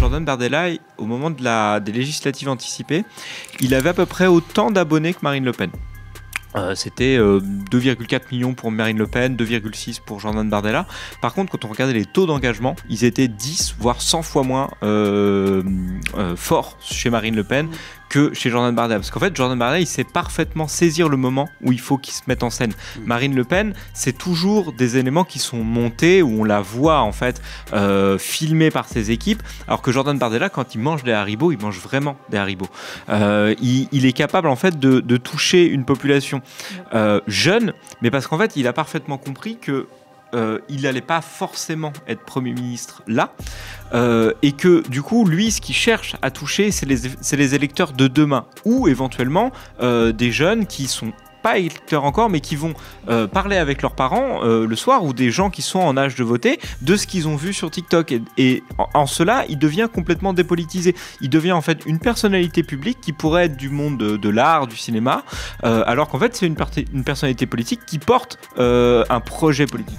Jordan Bardella, au moment des législatives anticipées, il avait à peu près autant d'abonnés que Marine Le Pen. C'était 2,4 millions pour Marine Le Pen, 2,6 pour Jordan Bardella. Par contre, quand on regardait les taux d'engagement, ils étaient 10 voire 100 fois moins forts chez Marine Le Pen que chez Jordan Bardella. Parce qu'en fait, Jordan Bardella, il sait parfaitement saisir le moment où il faut qu'il se mette en scène. Marine Le Pen, c'est toujours des éléments qui sont montés, où on la voit en fait filmée par ses équipes, alors que Jordan Bardella, quand il mange des Haribo, il mange vraiment des Haribo. Il est capable en fait de toucher une population jeune, mais parce qu'en fait, il a parfaitement compris que il n'allait pas forcément être Premier ministre là, et que du coup, lui, ce qu'il cherche à toucher, c'est les électeurs de demain, ou éventuellement des jeunes qui sont pas électeurs encore, mais qui vont parler avec leurs parents le soir, ou des gens qui sont en âge de voter, de ce qu'ils ont vu sur TikTok. Et en cela, il devient complètement dépolitisé. Il devient en fait une personnalité publique qui pourrait être du monde de l'art, du cinéma, alors qu'en fait, c'est une personnalité politique qui porte un projet politique.